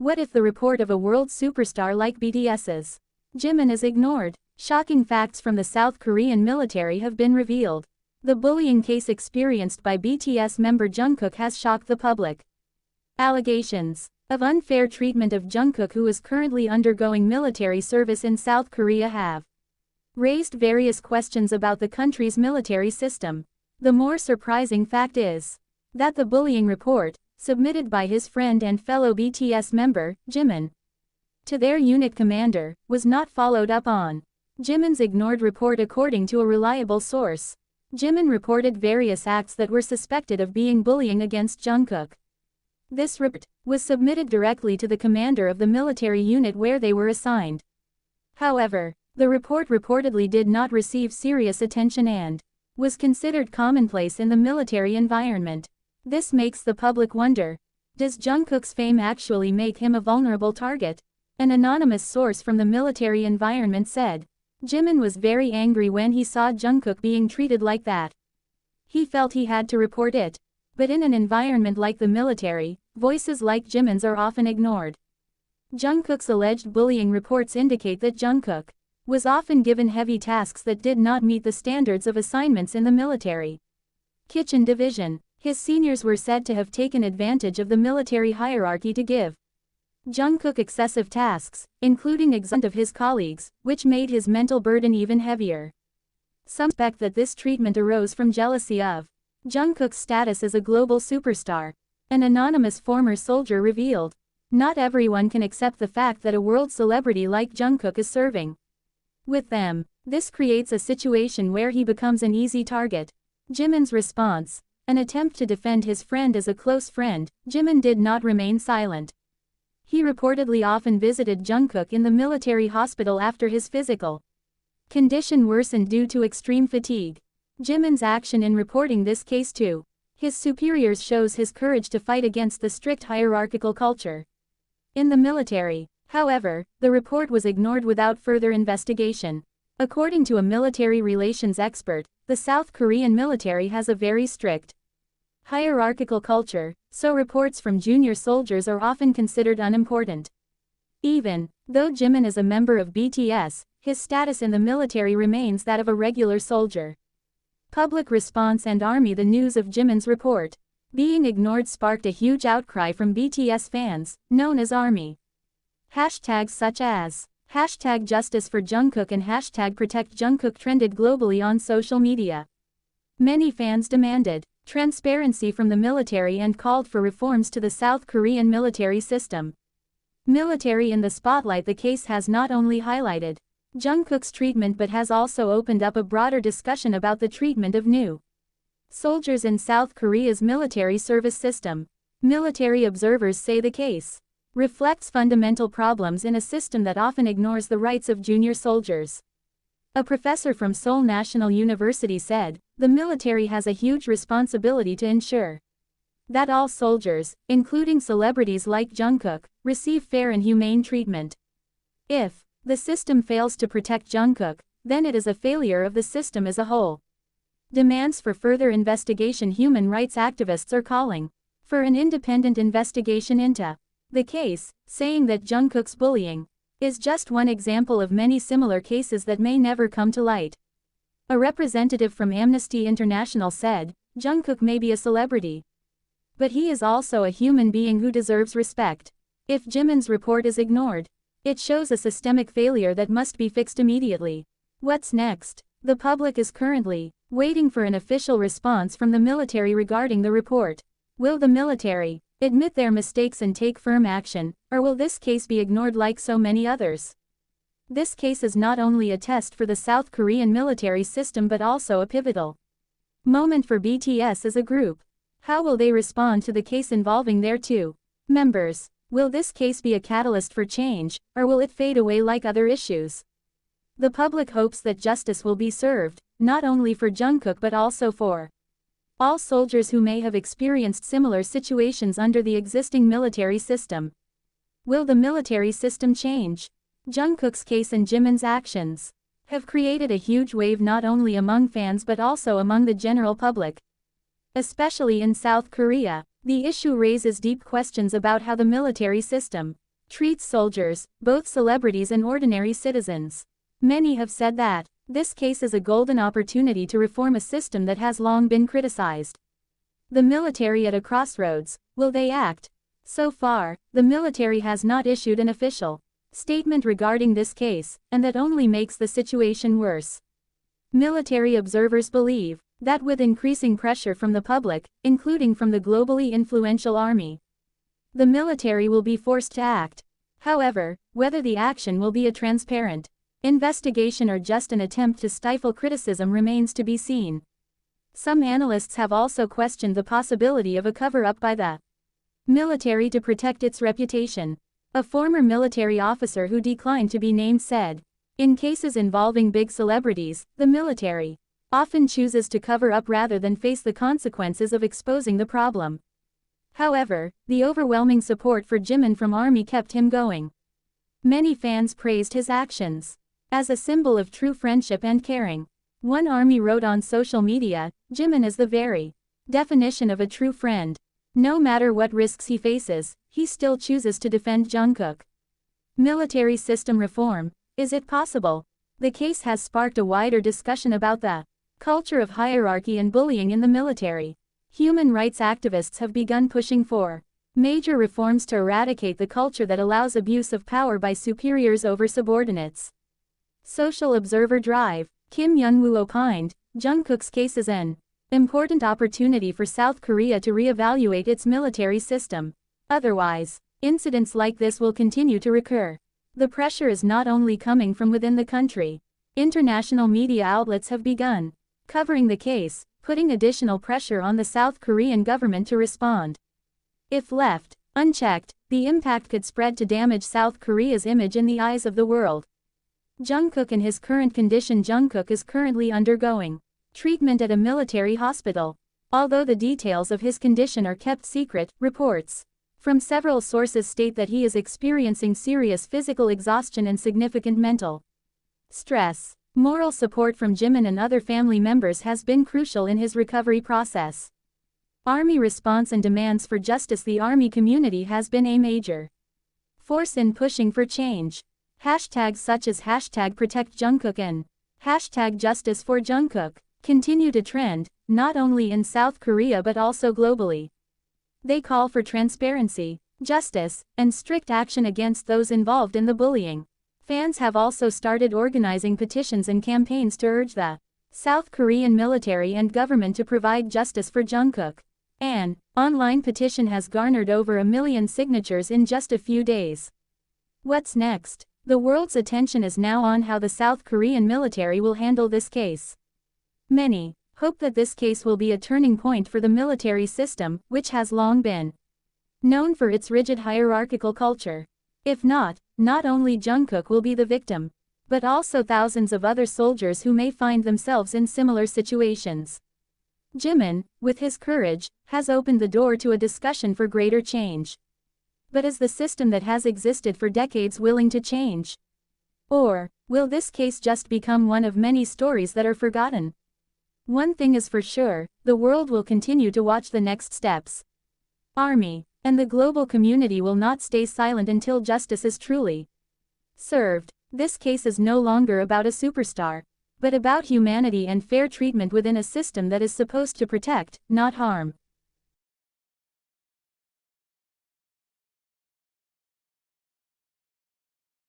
What if the report of a world superstar like BTS's Jimin is ignored? Shocking facts from the South Korean military have been revealed. The bullying case experienced by BTS member Jungkook has shocked the public. Allegations of unfair treatment of Jungkook, who is currently undergoing military service in South Korea, have raised various questions about the country's military system. The more surprising fact is that the bullying report, submitted by his friend and fellow BTS member, Jimin, to their unit commander, was not followed up on. Jimin's ignored report. According to a reliable source, Jimin reported various acts that were suspected of being bullying against Jungkook. This report was submitted directly to the commander of the military unit where they were assigned. However, the report reportedly did not receive serious attention and was considered commonplace in the military environment. This makes the public wonder, does Jungkook's fame actually make him a vulnerable target? An anonymous source from the military environment said, Jimin was very angry when he saw Jungkook being treated like that. He felt he had to report it. But in an environment like the military, voices like Jimin's are often ignored. Jungkook's alleged bullying reports indicate that Jungkook was often given heavy tasks that did not meet the standards of assignments in the military kitchen division. His seniors were said to have taken advantage of the military hierarchy to give Jungkook excessive tasks, including exhaustion of his colleagues, which made his mental burden even heavier. Some suspect that this treatment arose from jealousy of Jungkook's status as a global superstar. An anonymous former soldier revealed, not everyone can accept the fact that a world celebrity like Jungkook is serving with them. This creates a situation where he becomes an easy target. Jimin's response, an attempt to defend his friend as a close friend. Jimin did not remain silent. He reportedly often visited Jungkook in the military hospital after his physical condition worsened due to extreme fatigue. Jimin's action in reporting this case to his superiors shows his courage to fight against the strict hierarchical culture in the military. However, the report was ignored without further investigation. According to a military relations expert, the South Korean military has a very strict hierarchical culture, so reports from junior soldiers are often considered unimportant. Even though Jimin is a member of BTS, his status in the military remains that of a regular soldier. Public response and army. The news of Jimin's report being ignored sparked a huge outcry from BTS fans, known as ARMY. Hashtags such as #Justice for Jungkook and #Protect Jungkook trended globally on social media. Many fans demanded transparency from the military and called for reforms to the South Korean military system. Military in the spotlight. The case has not only highlighted Jungkook's treatment but has also opened up a broader discussion about the treatment of new soldiers in South Korea's military service system. Military observers say the case reflects fundamental problems in a system that often ignores the rights of junior soldiers. A professor from Seoul National University said, the military has a huge responsibility to ensure that all soldiers, including celebrities like Jungkook, receive fair and humane treatment. If the system fails to protect Jungkook, then it is a failure of the system as a whole. Demands for further investigation. Human rights activists are calling for an independent investigation into the case, saying that Jungkook's bullying is just one example of many similar cases that may never come to light. A representative from Amnesty International said, Jungkook may be a celebrity, but he is also a human being who deserves respect. If Jimin's report is ignored, it shows a systemic failure that must be fixed immediately. What's next? The public is currently waiting for an official response from the military regarding the report. Will the military admit their mistakes and take firm action, or will this case be ignored like so many others? This case is not only a test for the South Korean military system but also a pivotal moment for BTS as a group. How will they respond to the case involving their two members? Will this case be a catalyst for change, or will it fade away like other issues? The public hopes that justice will be served, not only for Jungkook but also for all soldiers who may have experienced similar situations under the existing military system. Will the military system change? Jungkook's case and Jimin's actions have created a huge wave not only among fans but also among the general public. Especially in South Korea, the issue raises deep questions about how the military system treats soldiers, both celebrities and ordinary citizens. Many have said that this case is a golden opportunity to reform a system that has long been criticized. The military at a crossroads, will they act? So far, the military has not issued an official statement regarding this case, and that only makes the situation worse. Military observers believe that with increasing pressure from the public, including from the globally influential army, the military will be forced to act. However, whether the action will be a transparent investigation or just an attempt to stifle criticism remains to be seen. Some analysts have also questioned the possibility of a cover-up by the military to protect its reputation. A former military officer who declined to be named said, "In cases involving big celebrities, the military often chooses to cover up rather than face the consequences of exposing the problem." However, the overwhelming support for Jimin from Army kept him going. Many fans praised his actions as a symbol of true friendship and caring. One Army wrote on social media, "Jimin is the very definition of a true friend. No matter what risks he faces, he still chooses to defend Jungkook." Military system reform, is it possible? The case has sparked a wider discussion about the culture of hierarchy and bullying in the military. Human rights activists have begun pushing for major reforms to eradicate the culture that allows abuse of power by superiors over subordinates. Social observer Drive, Kim Yun-woo opined, Jungkook's case is an important opportunity for South Korea to re-evaluate its military system. Otherwise, incidents like this will continue to recur. The pressure is not only coming from within the country. International media outlets have begun covering the case, putting additional pressure on the South Korean government to respond. If left unchecked, the impact could spread to damage South Korea's image in the eyes of the world. Jungkook in his current condition. Jungkook is currently undergoing treatment at a military hospital. Although the details of his condition are kept secret, reports from several sources state that he is experiencing serious physical exhaustion and significant mental stress. Moral support from Jimin and other family members has been crucial in his recovery process. Army response and demands for justice. The Army community has been a major force in pushing for change. Hashtags such as #ProtectJungkook and #JusticeForJungkook continue to trend, not only in South Korea but also globally. They call for transparency, justice, and strict action against those involved in the bullying. Fans have also started organizing petitions and campaigns to urge the South Korean military and government to provide justice for Jungkook. An online petition has garnered over 1 million signatures in just a few days. What's next? The world's attention is now on how the South Korean military will handle this case. Many hope that this case will be a turning point for the military system, which has long been known for its rigid hierarchical culture. If not only Jungkook will be the victim, but also thousands of other soldiers who may find themselves in similar situations. Jimin, with his courage, has opened the door to a discussion for greater change. But is the system that has existed for decades willing to change? Or will this case just become one of many stories that are forgotten? One thing is for sure, the world will continue to watch the next steps. Army and the global community will not stay silent until justice is truly served. This case is no longer about a superstar, but about humanity and fair treatment within a system that is supposed to protect, not harm.